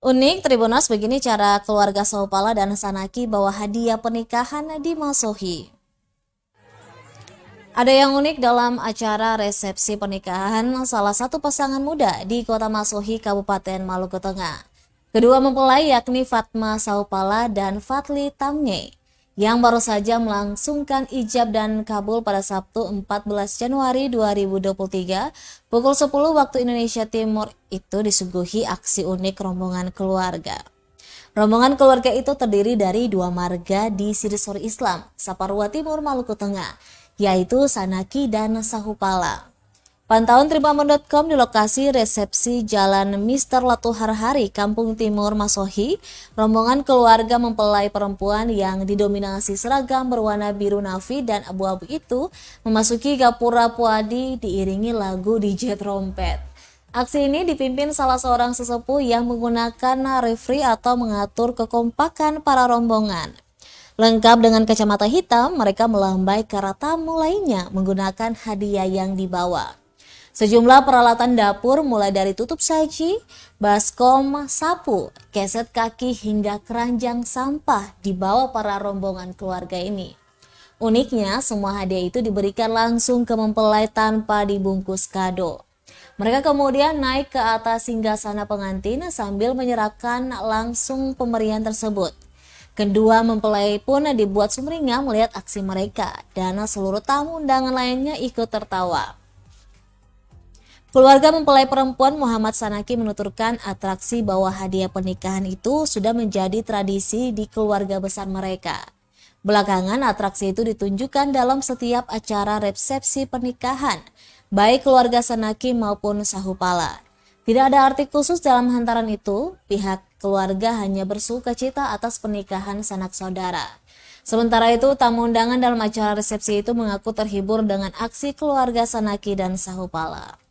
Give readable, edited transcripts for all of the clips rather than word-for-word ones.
Unik, Tribuners, begini cara keluarga Saupala dan Sanaki bawa hadiah pernikahan di Masohi. Ada yang unik dalam acara resepsi pernikahan salah satu pasangan muda di Kota Masohi, Kabupaten Maluku Tengah. Kedua mempelai yakni Fatma Saupala dan Fatli Tamnye yang baru saja melangsungkan ijab dan kabul pada Sabtu 14 Januari 2023 pukul 10 waktu Indonesia Timur itu disuguhi aksi unik rombongan keluarga. Rombongan keluarga itu terdiri dari dua marga di Sirisori Islam, Saparua Timur, Maluku Tengah, yaitu Sanaki dan Sahupala. Pantauan Tribunnews.com di lokasi resepsi Jalan Mister Latuhar Hari, Kampung Timur, Masohi, rombongan keluarga mempelai perempuan yang didominasi seragam berwarna biru navy dan abu-abu itu memasuki Gapura Puadi diiringi lagu DJ trompet. Aksi ini dipimpin salah seorang sesepuh yang menggunakan referee atau mengatur kekompakan para rombongan. Lengkap dengan kacamata hitam, mereka melambai ke arah tamu lainnya menggunakan hadiah yang dibawa. Sejumlah peralatan dapur mulai dari tutup saji, baskom, sapu, keset kaki hingga keranjang sampah dibawa para rombongan keluarga ini. Uniknya, semua hadiah itu diberikan langsung ke mempelai tanpa dibungkus kado. Mereka kemudian naik ke atas singgasana pengantin sambil menyerahkan langsung pemberian tersebut. Kedua mempelai pun dibuat sumringah melihat aksi mereka dan seluruh tamu undangan lainnya ikut tertawa. Keluarga mempelai perempuan Muhammad Sanaki menuturkan atraksi bawa hadiah pernikahan itu sudah menjadi tradisi di keluarga besar mereka. Belakangan atraksi itu ditunjukkan dalam setiap acara resepsi pernikahan, baik keluarga Sanaki maupun Sahupala. Tidak ada arti khusus dalam hantaran itu, pihak keluarga hanya bersukacita atas pernikahan sanak saudara. Sementara itu, tamu undangan dalam acara resepsi itu mengaku terhibur dengan aksi keluarga Sanaki dan Sahupala.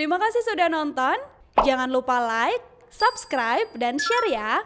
Terima kasih sudah nonton. Jangan lupa like, subscribe, dan share ya.